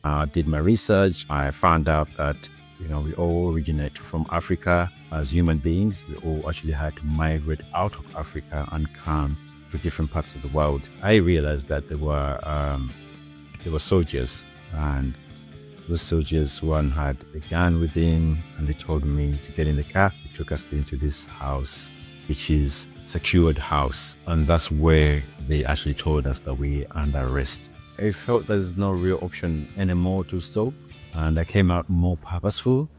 I did my research. I found out that, we all originate from Africa as human beings. We all actually had to migrate out of Africa and come to different parts of the world. I realized that there were soldiers, and those soldiers, one had a gun with him, and they told me to get in the car. They took us into this house, which is secured house, and that's where they actually told us that we are under arrest. I felt there's no real option anymore to stop, and I came out more purposeful.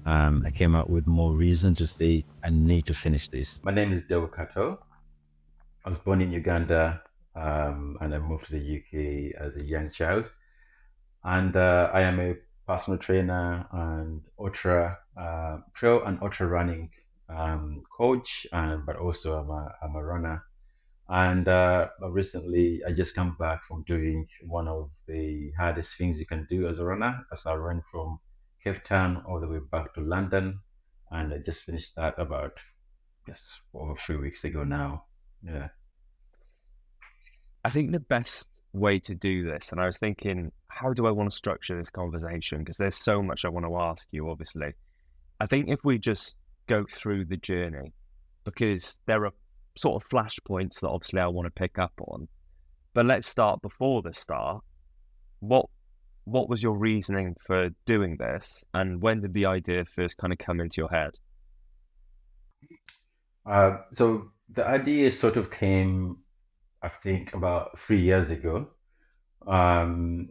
I came out with more reason to say I need to finish this. My name is Deo Kato. I was born in Uganda, and I moved to the UK as a young child. And I am a personal trainer and trail and ultra running coach, but also I'm a runner. And recently, I just come back from doing one of the hardest things you can do as a runner, as I ran from Cape Town all the way back to London, and I just finished that about just over 3 weeks ago now. Yeah. I think the best way to do this, and I was thinking, how do I want to structure this conversation? Because there's so much I want to ask you, obviously. I think if we just go through the journey, because there are sort of flashpoints that obviously I want to pick up on. But let's start before the start. What was your reasoning for doing this, and when did the idea first kind of come into your head? So the idea sort of came, I think, about 3 years ago. Um,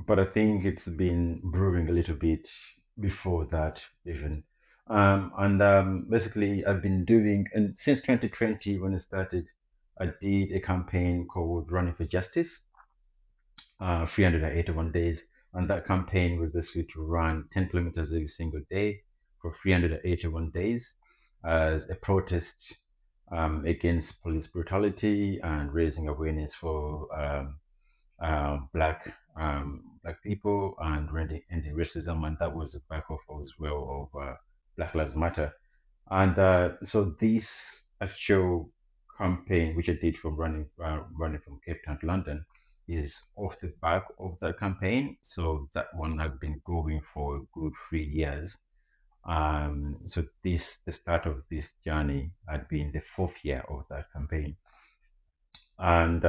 but I think it's been brewing a little bit before that, even. And basically, I've been doing, and since 2020, when it started, I did a campaign called Running for Justice, 381 days. And that campaign was basically to run 10 kilometers every single day for 381 days as a protest against police brutality and raising awareness for black people and ending racism, and that was the back of as well of Black Lives Matter. And so this actual campaign, which I did from running from Cape Town to London, is off the back of that campaign. So that one has been going for a good 3 years. So the start of this journey had been the fourth year of that campaign, and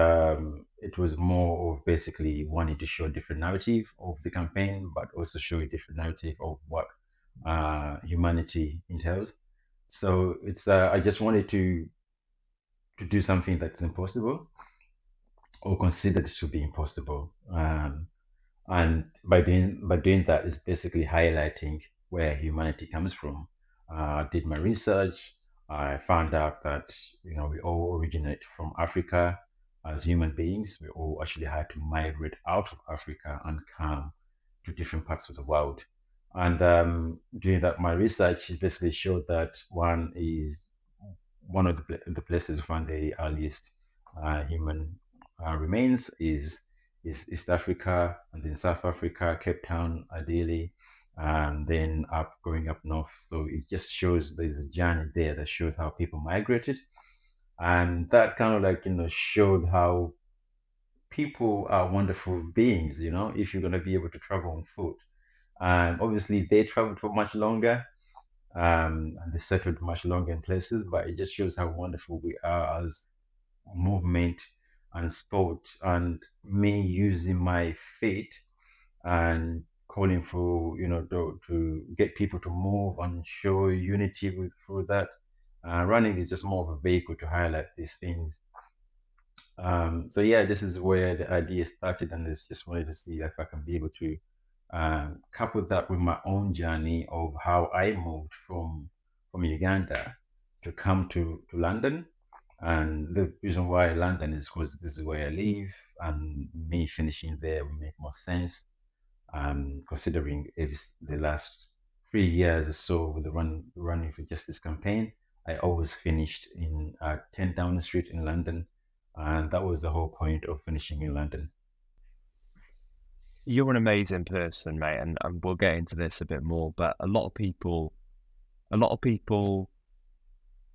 it was more of basically wanting to show a different narrative of the campaign, but also show a different narrative of what humanity entails. So it's I just wanted to do something that's impossible or considered to be impossible, and by doing that is basically highlighting where humanity comes from. I did my research. I found out that we all originate from Africa as human beings. We all actually had to migrate out of Africa and come to different parts of the world. And doing that, my research basically showed that one of the places we found the earliest human remains is East Africa, and then South Africa, Cape Town, ideally, and then going up north. So it just shows there's a journey there that shows how people migrated, and that kind of like showed how people are wonderful beings. If you're going to be able to travel on foot, and obviously they traveled for much longer, and they settled much longer in places, but it just shows how wonderful we are as movement and sport, and me using my faith and calling for to get people to move and show unity through that. Running is just more of a vehicle to highlight these things. So yeah, this is where the idea started, and it's just wanted to see if I can be able to couple that with my own journey of how I moved from Uganda to come to London. And the reason why London is because this is where I live, and me finishing there will make more sense. Considering it's the last 3 years or so with the running for justice campaign, I always finished in 10 Downing Street in London, and that was the whole point of finishing in London. You're an amazing person, mate, and we'll get into this a bit more, but a lot of people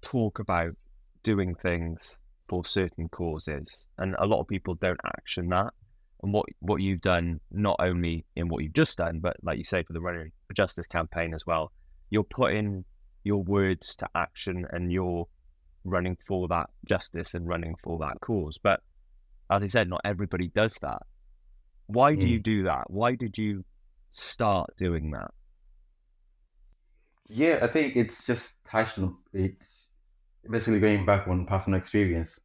talk about doing things for certain causes, and a lot of people don't action that. and what you've done, not only in what you've just done, but like you say, for the Running for Justice campaign as well. You're putting your words to action and you're running for that justice and running for that cause. But as I said, not everybody does that. Why do you do that? Why did you start doing that? Yeah, I think it's just touched on it's basically going back on personal experience.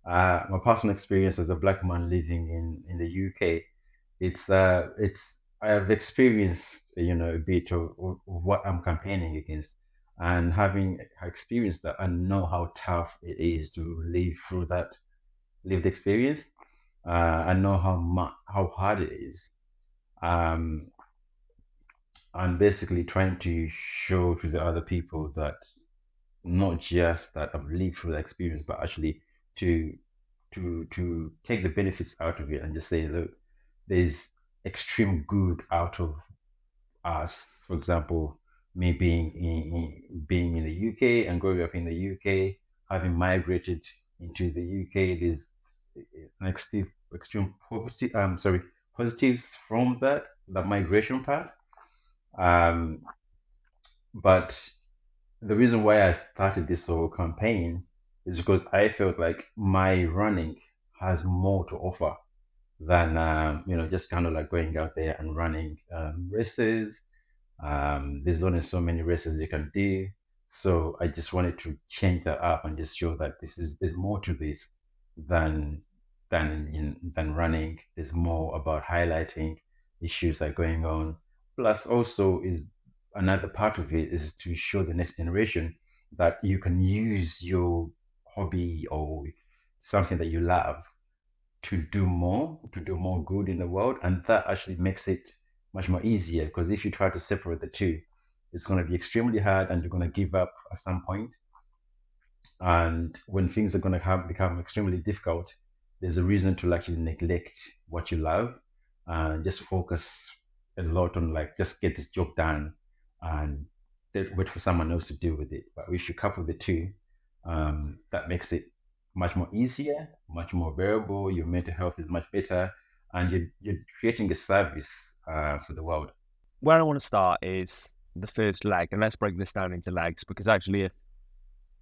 My personal experience as a black man living in the UK, it's I have experienced a bit of what I'm campaigning against, and having experienced that, I know how tough it is to live through that lived experience. I know how hard it is. Um, and basically trying to show to the other people that not just that I've lived through the experience, but actually to to take the benefits out of it and just say, look, there's extreme good out of us. For example, me being in the UK and growing up in the UK, having migrated into the UK, there's an extreme positives from that migration part. Um, but the reason why I started this whole campaign is because I felt like my running has more to offer than just kind of like going out there and running races. There's only so many races you can do, so I just wanted to change that up and just show that there's more to this than than running. There's more about highlighting issues that are going on. Plus, also is another part of it is to show the next generation that you can use your hobby or something that you love to do more good in the world, and that actually makes it much more easier. Because if you try to separate the two, it's going to be extremely hard, and you're going to give up at some point. And when things are going to have become extremely difficult, there's a reason to actually neglect what you love and just focus a lot on like just get this job done and then wait for someone else to deal with it. But if you couple the two, that makes it much more easier, much more bearable. Your mental health is much better, and you're creating a service for the world. Where I want to start is the first leg, and let's break this down into legs, because actually,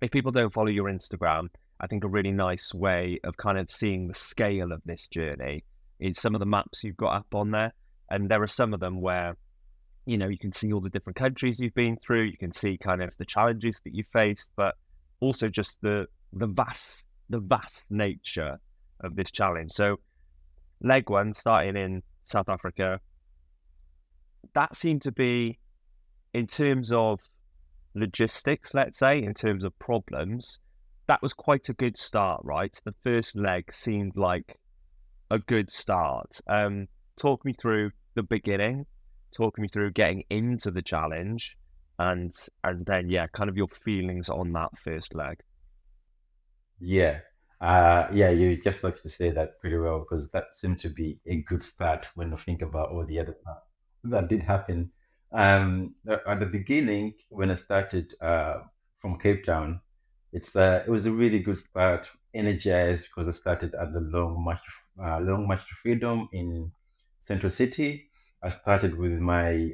if people don't follow your Instagram, I think a really nice way of kind of seeing the scale of this journey is some of the maps you've got up on there. And there are some of them where, you can see all the different countries you've been through, you can see kind of the challenges that you faced, but also just the vast nature of this challenge. So leg one, starting in South Africa, that seemed to be, in terms of logistics, let's say, in terms of problems, that was quite a good start, right? The first leg seemed like a good start. Talk me through the beginning, talk me through getting into the challenge, and then kind of your feelings on that first leg. Yeah. Yeah, you just like to say that pretty well because that seemed to be a good start when you think about all the other parts that did happen. At the beginning, when I started from Cape Town, it was a really good start, energized because I started at the Long March to Freedom in Central City. I started with my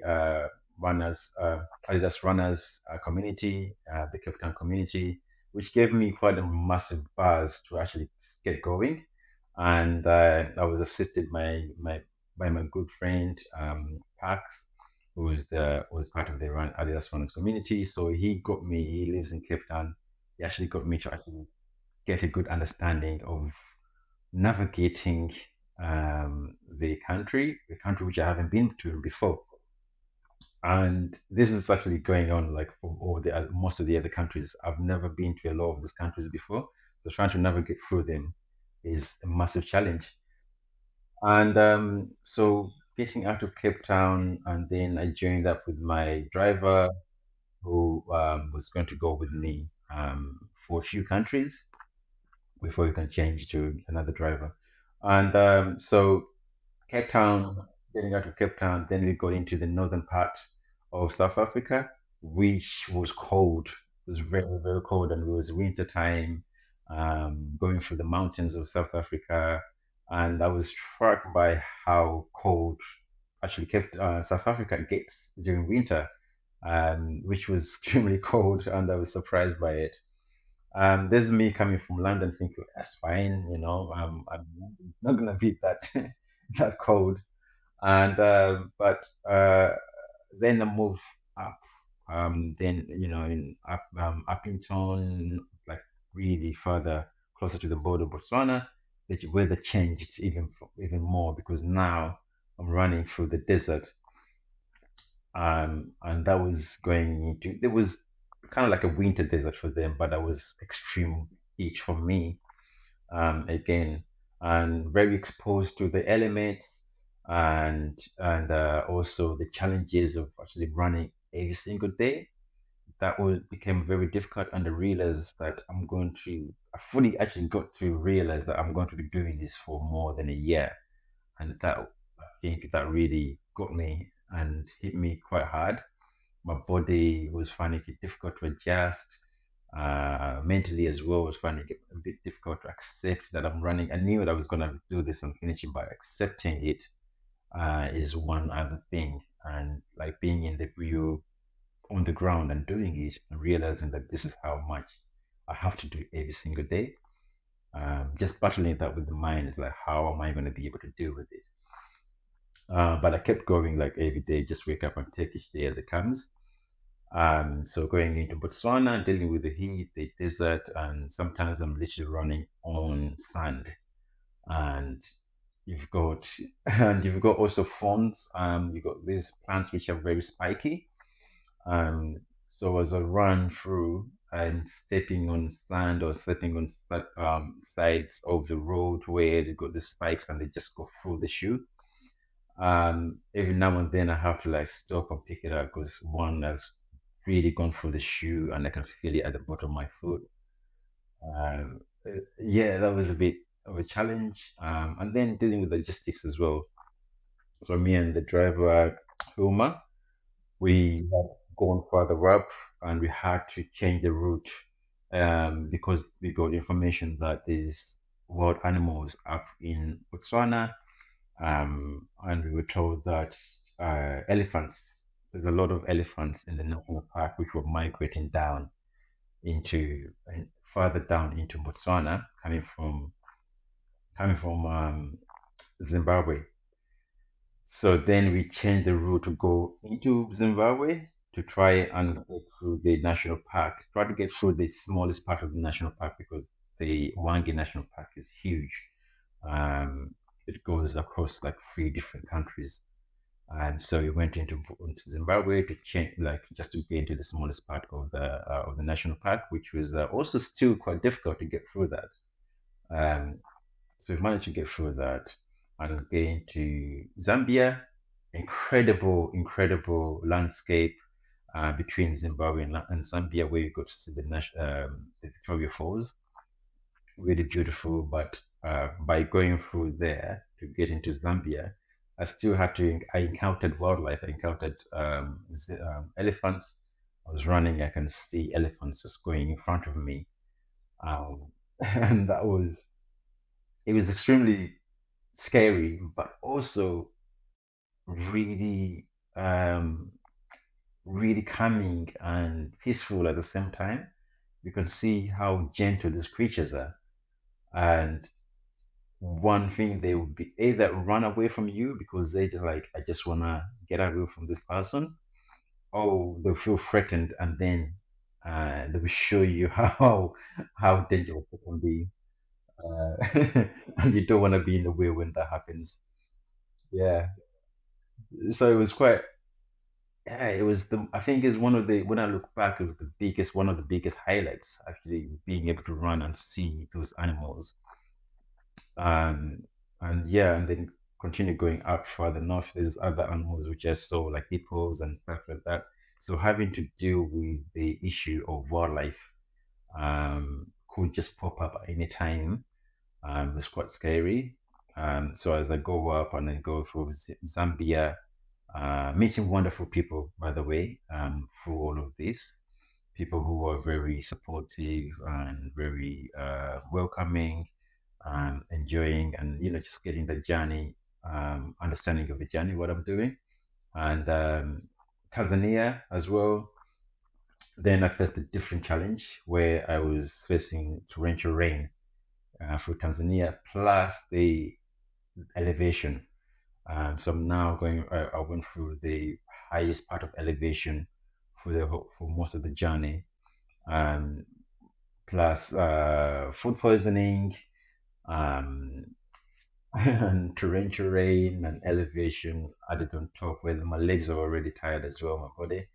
runners, Adidas runners community, the Cape Town community, which gave me quite a massive buzz to actually get going. And I was assisted by my good friend Pax, who was part of the Adidas runners community. So he got me. He lives in Cape Town. He actually got me to actually get a good understanding of navigating the country which I haven't been to before. And this is actually going on like for most of the other countries. I've never been to a lot of these countries before, so trying to navigate through them is a massive challenge. And so getting out of Cape Town, and then I joined up with my driver who was going to go with me for a few countries before we can change to another driver. And so Cape Town, getting out of Cape Town, then we got into the northern part of South Africa, which was cold. It was very, very cold, and it was winter time, going through the mountains of South Africa. and I was struck by how cold actually kept South Africa gets during winter, which was extremely cold, and I was surprised by it. There's me coming from London thinking that's fine, I'm not gonna beat that that cold. And but then I move up, then in up Uppington, like really further closer to the border of Botswana, the weather changed even more because now I'm running through the desert, and that was going into it was kind of like a winter desert for them, but that was extreme heat for me, again, and very exposed to the elements, and also the challenges of actually running every single day. That would became very difficult, and I realized that I fully actually got to realize that I'm going to be doing this for more than a year, and that I think that really got me and hit me quite hard. My body was finding it difficult to adjust. Mentally as well, was finding it a bit difficult to accept that I'm running. I knew that I was going to do this and finish it, but accepting it is one other thing. And like being in the view on the ground and doing it and realizing that this is how much I have to do every single day. Just battling that with the mind is like, how am I going to be able to deal with it? But I kept going like every day, just wake up and take each day as it comes. So going into Botswana, dealing with the heat, the desert, and sometimes I'm literally running on sand. And you've got and you've got also thorns. You've got these plants which are very spiky. So as I run through and stepping on sand or stepping on sides of the road where they got the spikes and they just go through the shoe. Every now and then I have to like stop and pick it up because one has really gone through the shoe and I can feel it at the bottom of my foot. Yeah, that was a bit of a challenge. And then dealing with logistics as well. So me and the driver, Huma, we had gone further up and we had to change the route because we got information that there's wild animals up in Botswana, and we were told that there's a lot of elephants in the national park which were migrating down into and further down into Botswana, coming from Zimbabwe. So then we changed the route to go into Zimbabwe to try and go through the national park, try to get through the smallest part of the national park because the Wangi National Park is huge. Um, it goes across like three different countries. And so we went into Zimbabwe to change, like just to get into the smallest part of the national park, which was also still quite difficult to get through that. Um, so we managed to get through that and get into Zambia. Incredible, incredible landscape between Zimbabwe and Zambia, where you got to see the Victoria Falls. Really beautiful. But by going through there to get into Zambia, I still had to. I encountered wildlife. I encountered elephants. I was running. I can see elephants just going in front of me, um, and it was extremely scary, but also really, really calming and peaceful at the same time. You can see how gentle these creatures are, and one thing they would be either run away from you because they just like I just wanna get away from this person, or they'll feel threatened and then they will show you how dangerous it can be, and you don't want to be in the way when that happens. Yeah, so it was quite. Yeah, it was the. I think it's one of the. When I look back, it was one of the biggest highlights. Actually, being able to run and see those animals, um, and yeah, and then continue going up further north. There's other animals which I saw, like hippos and stuff like that. So having to deal with the issue of wildlife could just pop up at any time. Was quite scary. So as I go up and then go through Zambia, meeting wonderful people, by the way, through all of this. People who are very supportive and very welcoming. enjoying and, just getting the journey, understanding of the journey, what I'm doing. And Tanzania as well. Then I faced a different challenge where I was facing torrential rain through Tanzania, plus the elevation. So I'm now I went through the highest part of elevation for most of the journey, um, plus food poisoning, um, and torrential rain and elevation added on top, where my legs are already tired as well, my body.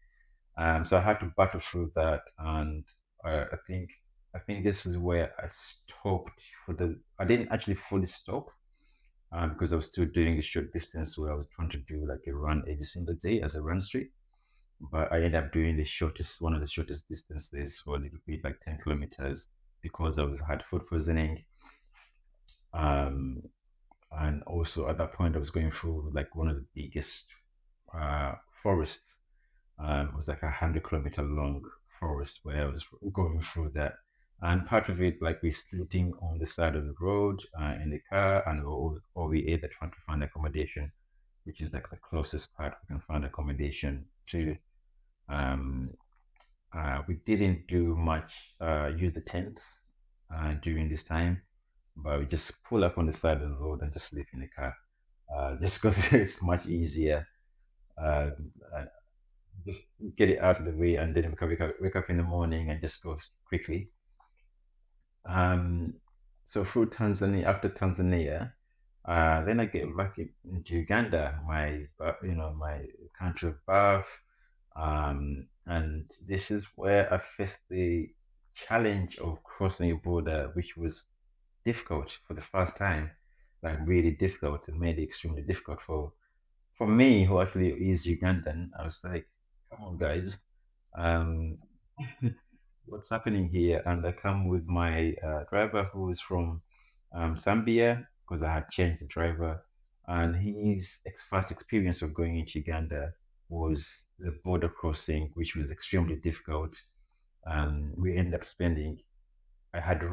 So I had to battle through that, and I think this is where I stopped for the. I didn't actually fully stop, because I was still doing a short distance where I was trying to do like a run every single day as a run streak. But I ended up doing one of the shortest distances for a little bit, like 10 kilometers, because had food poisoning. Um, and also at that point, I was going through like one of the biggest uh, forests. It was like 100-kilometer long forest where I was going through that. And part of it, like, we sleeping on the side of the road in the car, and we either trying to find accommodation, which is like the closest part we can find accommodation to. Um, we didn't do much use the tents during this time, but we just pull up on the side of the road and just sleep in the car, just because it's much easier. Uh, uh, just get it out of the way, and then wake up in the morning and just go quickly. Um, so through Tanzania, after Tanzania, then I get back into Uganda, my country of birth. And this is where I faced the challenge of crossing a border, which was difficult for the first time, like really difficult. It made it extremely difficult for me, who actually is Ugandan. I was like, come on, guys. Um, what's happening here? And I come with my driver who is from Zambia, because I had changed the driver. And his first experience of going into Uganda was the border crossing, which was extremely difficult. We ended up spending,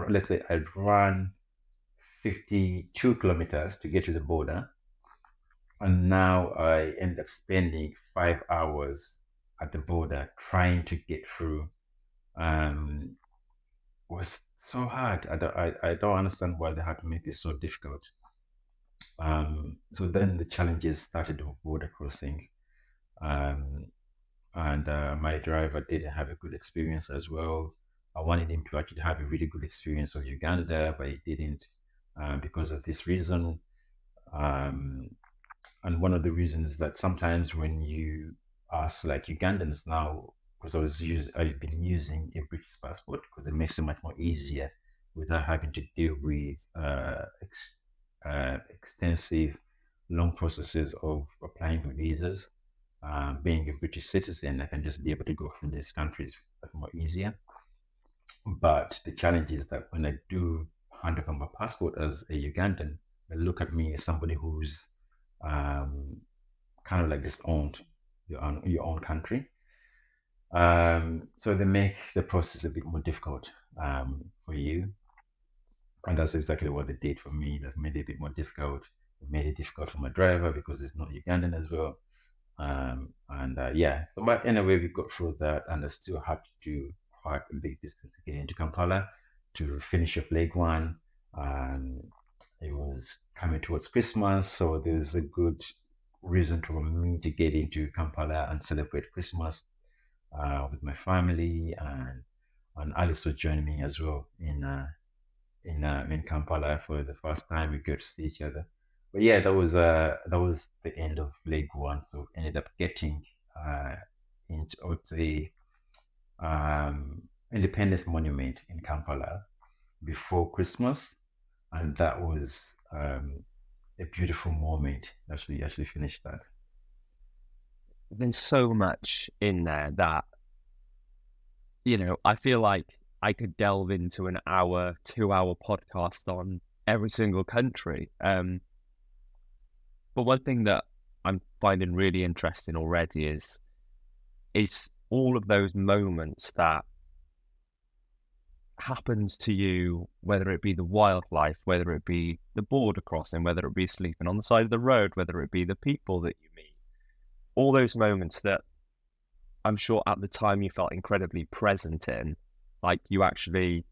let's say, I'd run 52 kilometers to get to the border. And now I end up spending 5 hours at the border trying to get through. Um, was so hard. I don't understand why they had to make it so difficult. So then the challenges started of border crossing. Um, and my driver didn't have a good experience as well. I wanted him to actually have a really good experience of Uganda, but he didn't, because of this reason. Um, and one of the reasons is that sometimes when you ask like Ugandans now, because I've been using a British passport because it makes it much more easier without having to deal with extensive, long processes of applying for visas. Being a British citizen, I can just be able to go through these countries much more easier. But the challenge is that when I do hand over my passport as a Ugandan, they look at me as somebody who's um, kind of like disowned your own country. So they make the process a bit more difficult for you. And that's exactly what they did for me. That made it a bit more difficult. It made it difficult for my driver because it's not Ugandan as well. Yeah, so but anyway, we got through that, and I still had to do quite a big distance to get into Kampala to finish up leg one. Um, it was coming towards Christmas, so there's a good reason for me to get into Kampala and celebrate Christmas with my family, and Alice will join me as well in Kampala for the first time. We got to see each other. But yeah, that was the end of leg one. So ended up getting uh, into the Independence Monument in Kampala before Christmas, and that was a beautiful moment. Actually finished that. There's so much in there that, I feel like I could delve into an hour, 2 hour podcast on every single country. But one thing that I'm finding really interesting already is all of those moments that happens to you, whether it be the wildlife, whether it be the border crossing, whether it be sleeping on the side of the road, whether it be the people that you meet, all those moments that I'm sure at the time you felt incredibly present in, like you actually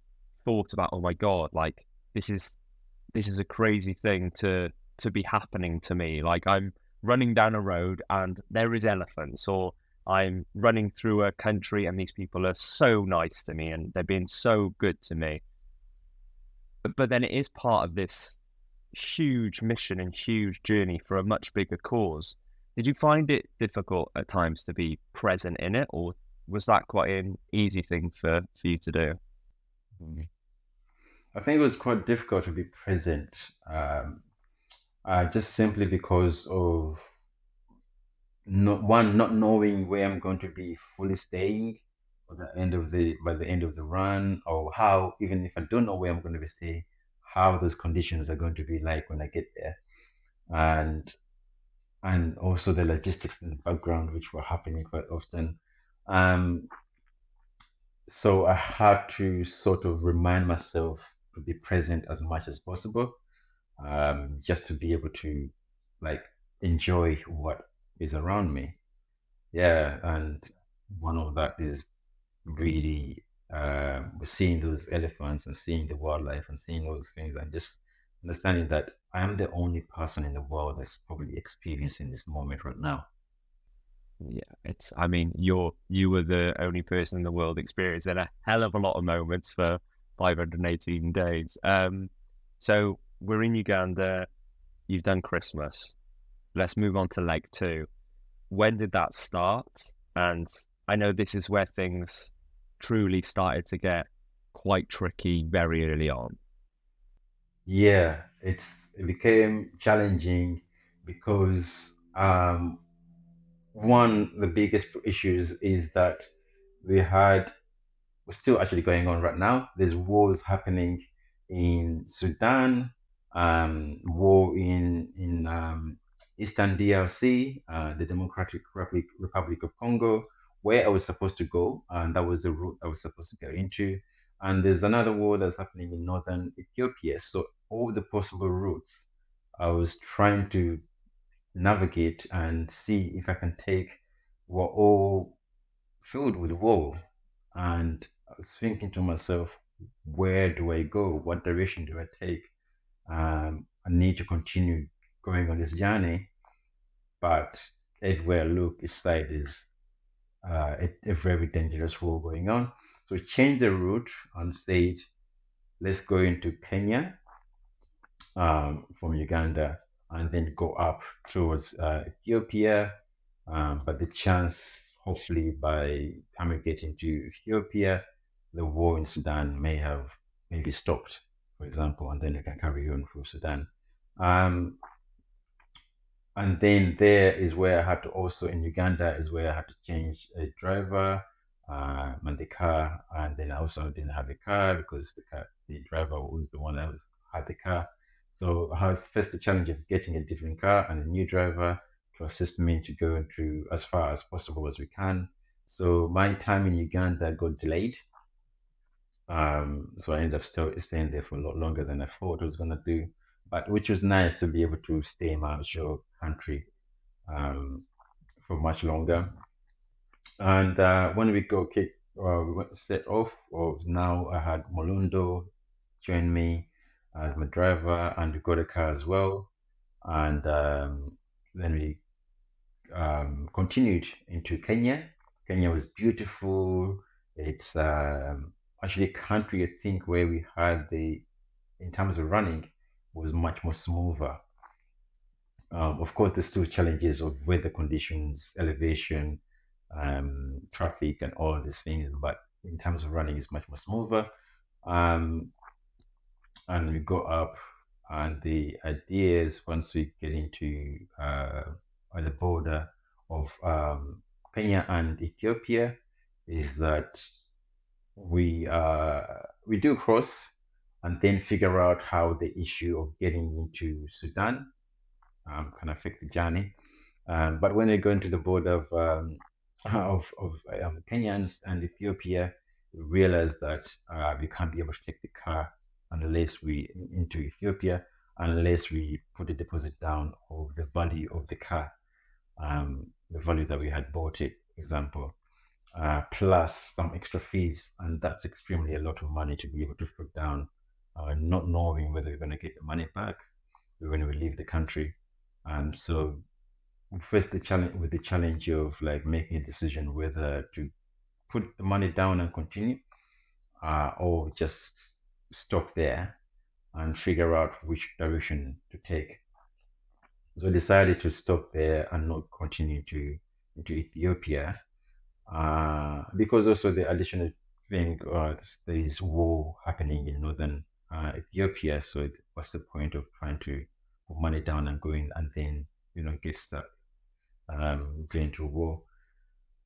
thought about, oh my God, like this is a crazy thing to be happening to me. Like I'm running down a road and there is elephants, or I'm running through a country and these people are so nice to me and they're being so good to me. But then it is part of this huge mission and huge journey for a much bigger cause. Did you find it difficult at times to be present in it, or was that quite an easy thing for you to do? Mhm. I think it was quite difficult to be present, just simply because of not knowing where I'm going to be fully staying by the end of the run, or how, even if I don't know where I'm going to be staying, how those conditions are going to be like when I get there, and also the logistics in the background, which were happening quite often. Um, so I had to sort of remind myself to be present as much as possible, just to be able to like enjoy what is around me. Yeah, and one of that is really seeing those elephants and seeing the wildlife and seeing those things and just understanding that I am the only person in the world that's probably experiencing this moment right now. Yeah, it's. I mean, you were the only person in the world experiencing a hell of a lot of moments for 518 days. So we're in Uganda. You've done Christmas. Let's move on to leg two. When did that start? And I know this is where things truly started to get quite tricky very early on. Yeah, it became challenging because one the biggest issues is that we had still actually going on right now. There's wars happening in Sudan, war in Eastern DRC, the Republic of Congo, where I was supposed to go, and that was the route I was supposed to go into. And there's another war that's happening in northern Ethiopia. So all the possible routes, I was trying to navigate and see if I can take were all filled with woe. And I was thinking to myself, where do I go? What direction do I take? I need to continue going on this journey, but everywhere I look, inside is a very dangerous war going on. So we changed the route and said, let's go into Kenya from Uganda and then go up towards Ethiopia. But the chance, hopefully, by time we get into Ethiopia, the war in Sudan may have maybe stopped, for example, and then they can carry on through Sudan. Um, and then there is where I had to also in Uganda is where I had to change a driver and the car, and then I also didn't have a car because the driver was the one that had the car. So I had first the challenge of getting a different car and a new driver to assist me to go into as far as possible as we can. So my time in Uganda got delayed. So I ended up still staying there for a lot longer than I thought I was going to do, but which was nice to be able to stay in my actual country um, for much longer. And when we go kick, we went set off. Or now I had Molundo join me as my driver, and we got a car as well. And then we continued into Kenya. Kenya was beautiful. It's actually a country I think where we had in terms of running, was much more smoother. Of course, there's still challenges of weather conditions, elevation, traffic, and all of these things. But in terms of running, it's much more smoother. Um, and we go up, and the idea is once we get into the border of Kenya and Ethiopia, is that we do cross and then figure out how the issue of getting into Sudan can affect the journey. But when they go into the border of Kenyans and Ethiopia, we realized that we can't be able to take the car unless we into Ethiopia, unless we put a deposit down of the value of the car, the value that we had bought it, example, plus some extra fees, and that's extremely a lot of money to be able to put down, not knowing whether we're going to get the money back when we leave the country. And so we faced the challenge of like making a decision whether to put the money down and continue, or just stop there and figure out which direction to take. So we decided to stop there and not continue to into Ethiopia, because also the additional thing, there is war happening in northern Ethiopia. So what's the point of trying to put money down and going and then get stuck going to war?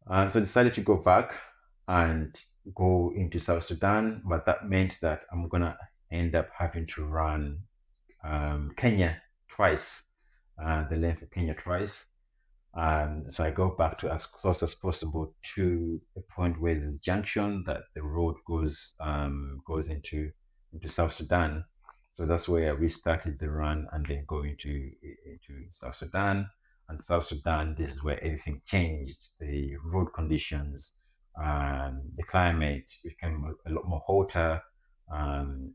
So I decided to go back and go into South Sudan, but that meant that I'm gonna end up having to run Kenya twice, the length of Kenya twice. So I go back to as close as possible to a point where there's a junction that the road goes into South Sudan. So that's where I restarted the run and then go into South Sudan. And South Sudan, this is where everything changed. The road conditions, the climate became a lot more hotter,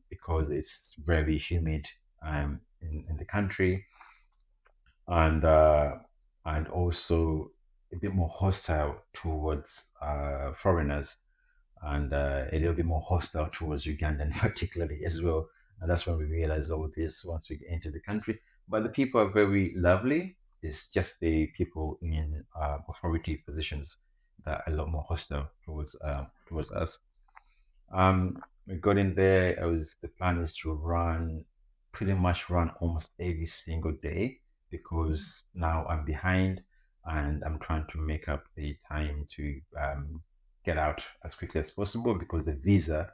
because it's very humid in the country, and and also a bit more hostile towards foreigners, and a little bit more hostile towards Ugandan particularly as well. And that's when we realize all this once we enter the country. But the people are very lovely. It's just the people in authority positions that are a lot more hostile towards us. We got in there. The plan is to pretty much run almost every single day, because now I'm behind and I'm trying to make up the time to get out as quickly as possible, because the visa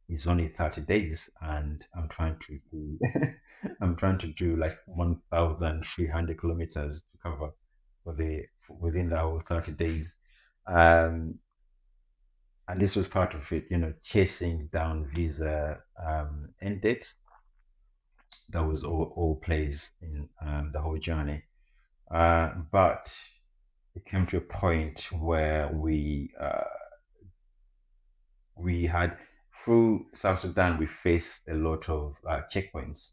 is only 30 days and I'm trying to do I'm trying to do like 1,300 kilometers to cover within the whole 30 days. Um, and this was part of it, chasing down visa end dates. That was all plays in the whole journey. But it came to a point where we had, through South Sudan, we faced a lot of checkpoints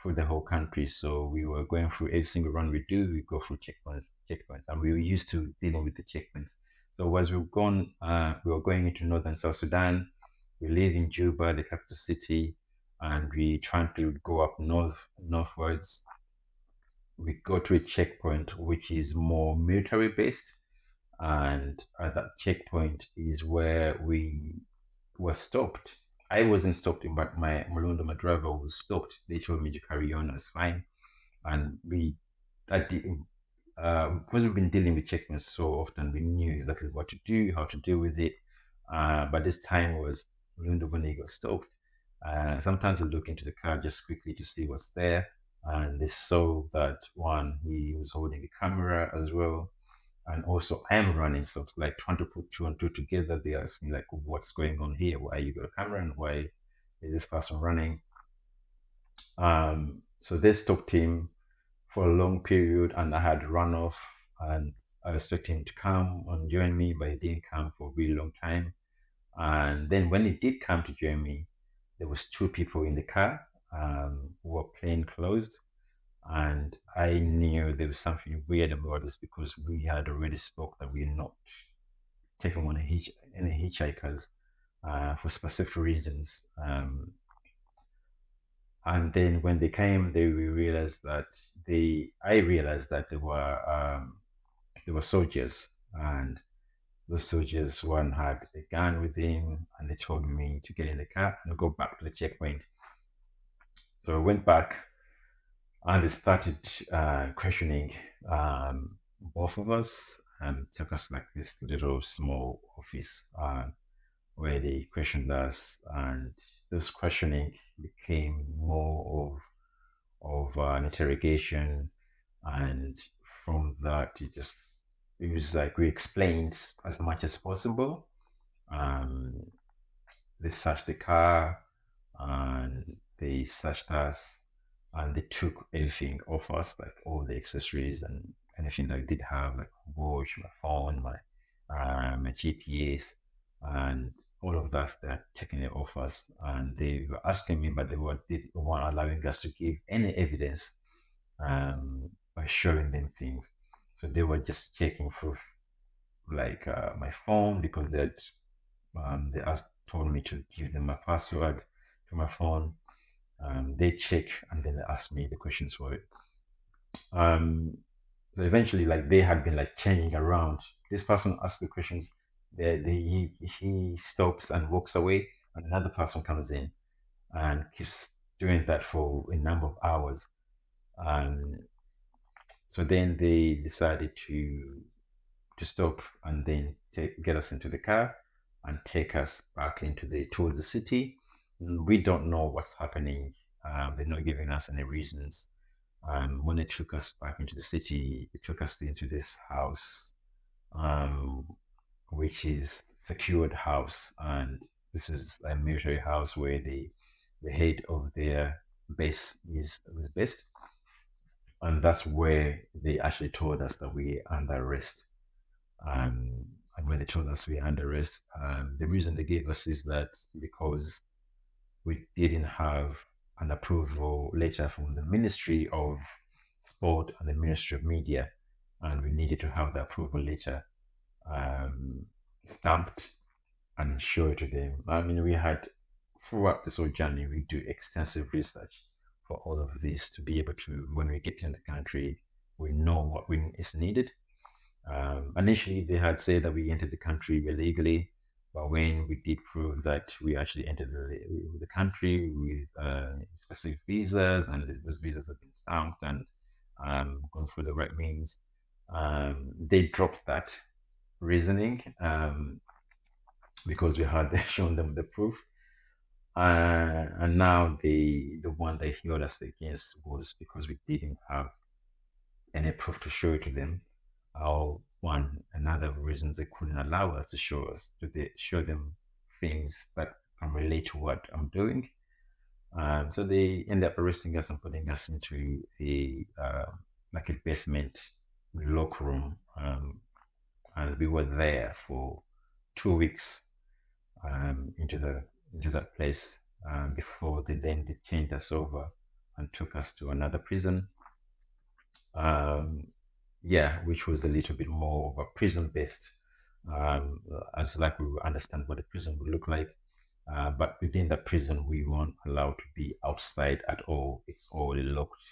through the whole country. So we were going through every single run we go through checkpoints, and we were used to dealing with the checkpoints. So as we were going into northern South Sudan. We live in Juba, the capital city, and we trying to go up northwards. We go to a checkpoint which is more military based, and at that checkpoint is where we were stopped. I wasn't stopped, but my driver was stopped. They told me to carry on as fine, and at the because we've been dealing with checkpoints so often, we knew exactly what to do, how to deal with it. But this time was when they got stopped. Sometimes we look into the car just quickly to see what's there, and they saw that one, he was holding a camera as well, and also I am running, so it's like trying to put two and two together. They ask me like, "What's going on here? Why you got a camera, and why is this person running?" So they stopped him for a long period, and I had run off, and I expected him to come and join me, but he didn't come for a really long time. And then when he did come to join me, there was two people in the car, who were plain clothes, and I knew there was something weird about this, because we had already spoke that we're not taking on any hitchhikers for specific reasons. And then when they came, we realized that I realized that they were soldiers, and those soldiers, one had a gun with him, and they told me to get in the car and go back to the checkpoint. So I went back, and they started questioning both of us, and took us like this little small office where they questioned us, and this questioning became more of an interrogation, and from that it was like we explained as much as possible. Um, they searched the car and they searched us and they took everything off us, like all the accessories and anything that I did have, like watch, my phone, my GPS, and all of that. They're taking it off us, and they were asking me, but they weren't allowing us to give any evidence by showing them things. So they were just checking for like my phone because they told me to give them my password to my phone. They check and then they ask me the questions for it. Um, so eventually, like they had been like changing around. This person asks the questions, he stops and walks away, and another person comes in and keeps doing that for a number of hours. Um, so then they decided to stop and then get us into the car and take us back towards the city. We don't know what's happening. They're not giving us any reasons. When they took us back into the city, they took us into this house, um, which is secured house, and this is a military house where the head of their base was based, and that's where they actually told us that we are under arrest. Um, and when they told us we are under arrest, the reason they gave us is that because we didn't have an approval letter from the Ministry of Sport and the Ministry of Media, and we needed to have the approval letter um, stamped and show it to them. I mean, we had throughout this whole journey, we do extensive research for all of this to be able to, when we get in the country, we know is needed. Initially, they had said that we entered the country illegally, but when we did prove that we actually entered the country with specific visas and those visas have been stamped and gone through the right means, they dropped that reasoning because we had shown them the proof. And now the one they held us against was because we didn't have any proof to show it to them. Or one another reason they couldn't allow us to show them things that can relate to what I'm doing. So they end up arresting us and putting us into a like a basement lock room, and we were there for 2 weeks into that place before they changed us over and took us to another prison. Um, yeah, which was a little bit more of a prison based, as like we will understand what a prison would look like. But within the prison, we weren't allowed to be outside at all. It's all a locked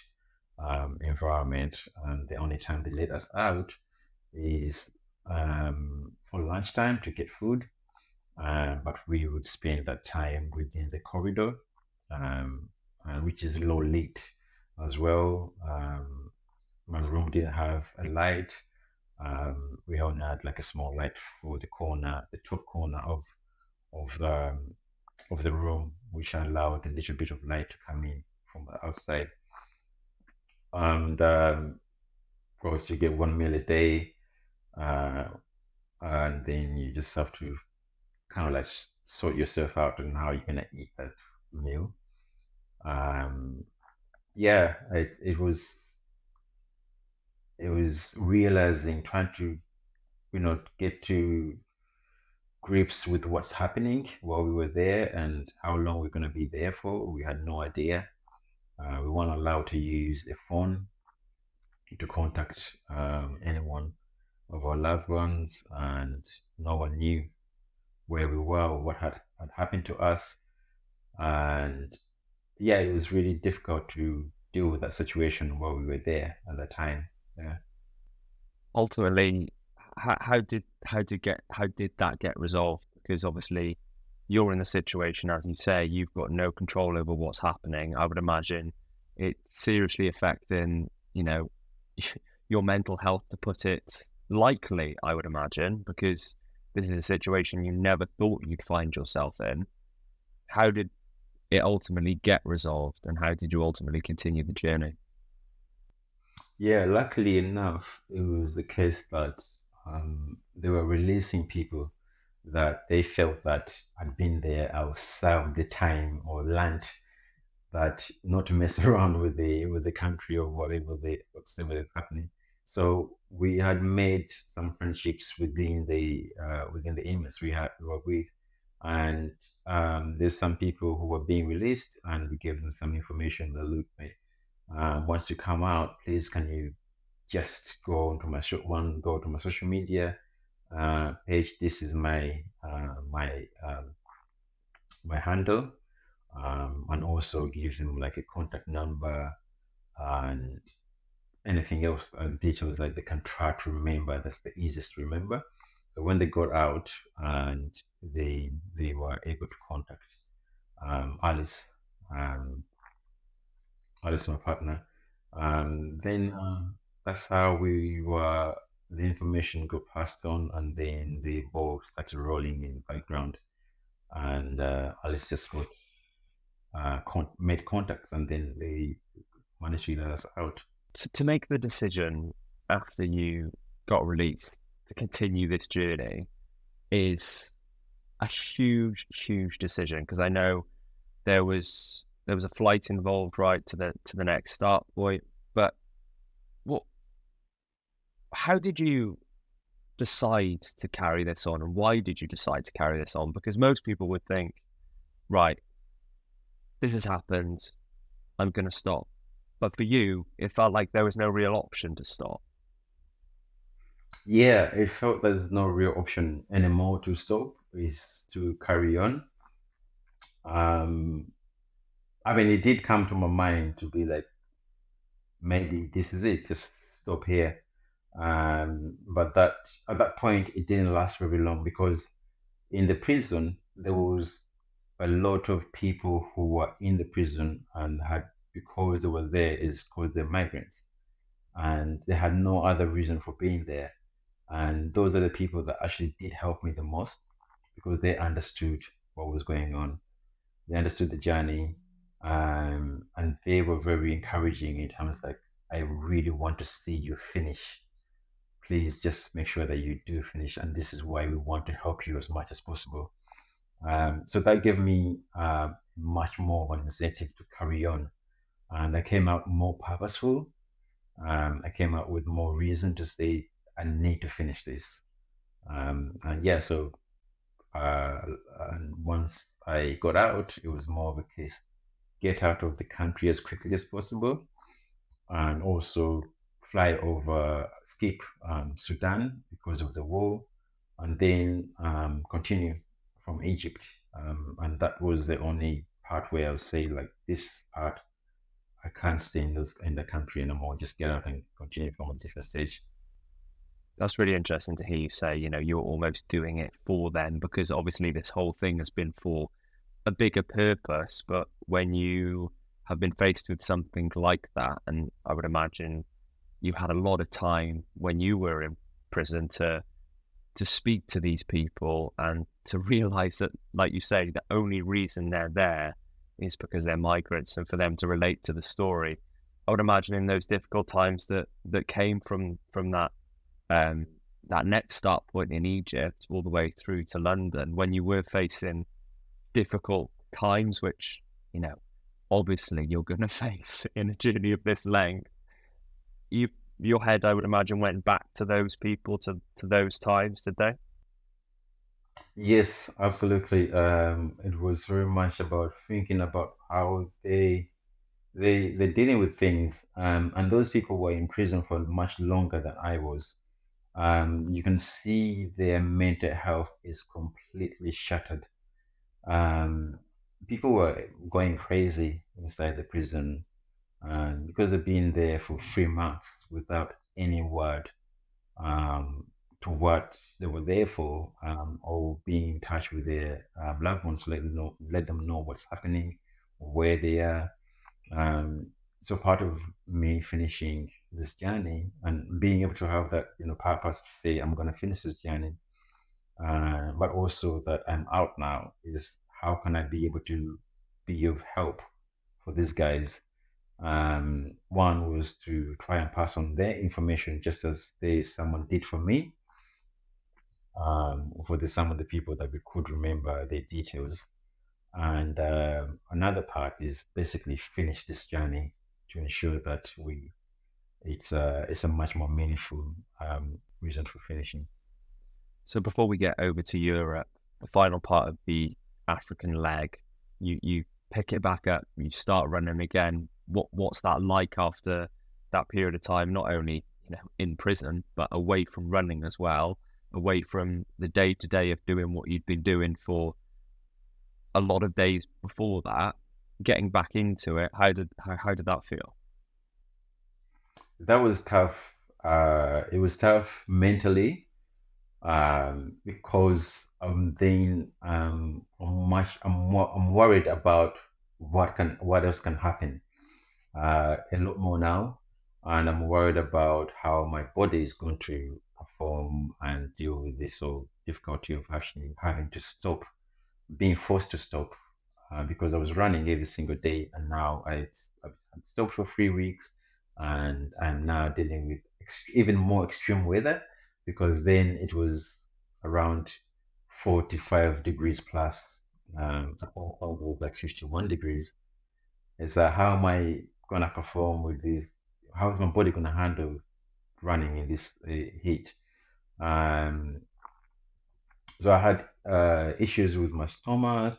environment, and the only time they let us out is for lunchtime to get food. But we would spend that time within the corridor, um, which is low lit as well. My room didn't have a light. We only had like a small light for the top corner of the room, which allowed a little bit of light to come in from the outside. And of course, you get 1 meal a day, uh, and then you just have to kind of like sort yourself out on how you're gonna eat that meal. Um, yeah, it was realizing trying to get to grips with what's happening while we were there and how long we're going to be there for. We had no idea. We weren't allowed to use a phone to contact anyone of our loved ones, and no one knew where we were or what had happened to us. And yeah, it was really difficult to deal with that situation while we were there at the time. Yeah. Ultimately, how did that get resolved? Because obviously, you're in the situation, as you say, you've got no control over what's happening. I would imagine it's seriously affecting, your mental health, to put it lightly. I would imagine, because this is a situation you never thought you'd find yourself in. How did it ultimately get resolved, and how did you ultimately continue the journey? Yeah, luckily enough, it was the case that they were releasing people that they felt that I'd been there, I was served the time or learned that not to mess around with the country or whatever is happening. So we had made some friendships within the inmates we were with, and there's some people who were being released, and we gave them some information that look, mate, once you come out, please can you just go to my social media page. This is my handle, and also give them like a contact number and anything else, details that they can try to remember. That's the easiest to remember. So when they got out and they were able to contact Alice, um, Alice, my partner, then that's how we were. The information got passed on, and then the ball started rolling in the background, and Alice just got made contacts, and then they managed to let us out. To make the decision after you got released to continue this journey is a huge, huge decision, because I know there was a flight involved, right, to the next start point. But how did you decide to carry this on, and why did you decide to carry this on? Because most people would think, right, this has happened, I'm going to stop. But for you, it felt like there was no real option to stop. Yeah, it felt there's no real option anymore to stop, is to carry on. Um, I mean, it did come to my mind to be like, maybe this is it, just stop here. But that at that point, it didn't last very long, because in the prison there was a lot of people who were in the prison and had, because they were there is because they're migrants, and they had no other reason for being there. And those are the people that actually did help me the most, because they understood what was going on. They understood the journey, and they were very encouraging in terms like, I really want to see you finish. Please just make sure that you do finish, and this is why we want to help you as much as possible. So that gave me much more of an incentive to carry on, and I came out more purposeful. I came out with more reason to say I need to finish this. And yeah, so uh, and once I got out, it was more of a case, get out of the country as quickly as possible, and also fly over, skip Sudan because of the war, and then continue from Egypt. And that was the only part where I would say, like, this part, I can't stay in the country anymore. Just get out and continue from a different stage. That's really interesting to hear you say, you're almost doing it for them, because obviously this whole thing has been for a bigger purpose. But when you have been faced with something like that, and I would imagine you had a lot of time when you were in prison to speak to these people and to realize that, like you say, the only reason they're there is because they're migrants, and for them to relate to the story. I would imagine in those difficult times that came from that next start point in Egypt all the way through to London, when you were facing difficult times, which, obviously you're going to face in a journey of this length, your head, I would imagine, went back to those people, to those times, did they? Yes, absolutely. It was very much about thinking about how they're dealing with things, and those people were in prison for much longer than I was. You can see their mental health is completely shattered. Um, People were going crazy inside the prison, because they've been there for 3 months without any word um, to what they were there for, or being in touch with their loved ones to let them know what's happening, where they are. Um, so part of me finishing this journey and being able to have that, purpose to say I'm going to finish this journey, but also that I'm out now, is how can I be able to be of help for these guys. One was to try and pass on their information just as someone did for me. for some of the people that we could remember the details. And another part is basically finish this journey to ensure that it's a much more meaningful reason for finishing. So before we get over to Europe, the final part of the African leg, you pick it back up, you start running again. What's that like after that period of time? Not only in prison, but away from running as well, away from the day to day of doing what you'd been doing for a lot of days before that. Getting back into it, how did that feel? That was tough. It was tough mentally because I'm worried about what else can happen a lot more now, and I'm worried about how my body is going to perform and deal with this whole difficulty of actually having to stop, being forced to stop, because I was running every single day, and now I've stopped for 3 weeks, and I'm now dealing with even more extreme weather, because then it was around 45 degrees plus, like 51 degrees. It's how am I gonna perform with this? How's my body gonna handle running in this heat? Um, so I had issues with my stomach.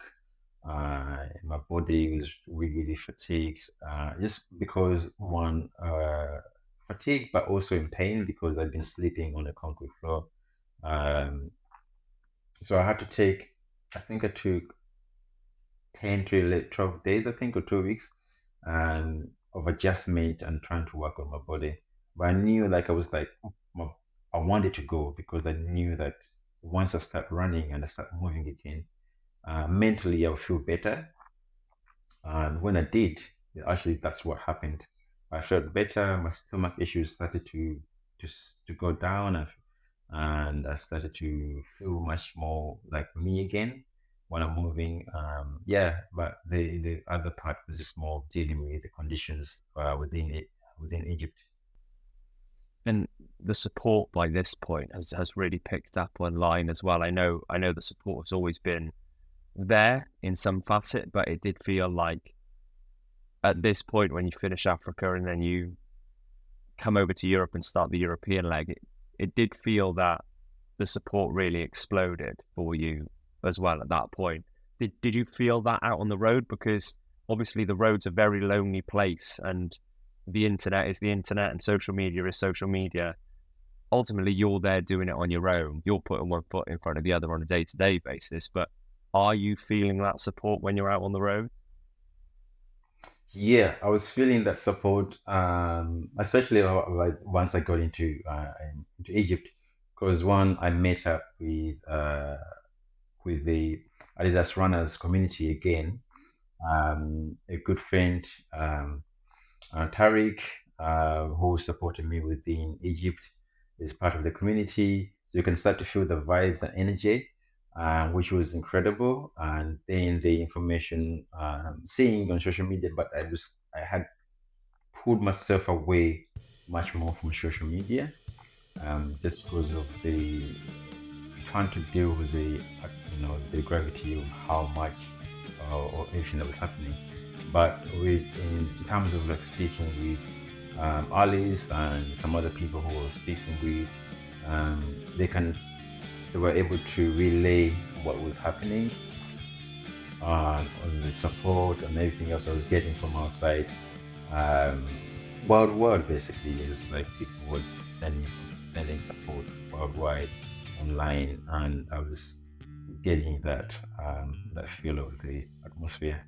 My body was really fatigued, just because one fatigue, but also in pain because I've been sleeping on the concrete floor. Um, so I had to take, I think I took 10 to 12 days, I think, or 2 weeks, of adjustment and trying to work on my body. But I knew, like, I was like, I wanted to go because I knew that once I start running and I start moving again, mentally I'll feel better. And when I did, actually, that's what happened. I felt better. My stomach issues started to to go down, and I started to feel much more like me again when I'm moving. Yeah, but the other part was just more dealing with the conditions within Egypt. And the support by this point has really picked up online as well. I know the support has always been there in some facet, but it did feel like at this point when you finish Africa and then you come over to Europe and start the European leg, it did feel that the support really exploded for you as well at that point. Did you feel that out on the road? Because obviously the road's a very lonely place, and the internet is the internet and social media is social media. Ultimately, you're there doing it on your own. You're putting one foot in front of the other on a day-to-day basis. But are you feeling that support when you're out on the road? Yeah, I was feeling that support, especially like once I got into Egypt, because one, I met up with the Adidas runners community again. A good friend, Tariq, who supported me within Egypt, is part of the community. So you can start to feel the vibes and energy, which was incredible. And then the information, seeing on social media, but I had pulled myself away much more from social media, just because of the trying to deal with the gravity of how much or everything that was happening. But in terms of like speaking with allies and some other people who were speaking with, they can they were able to relay what was happening, on the support and everything else I was getting from outside. Um, worldwide basically is like people were sending support worldwide online, and I was getting that feel of the atmosphere.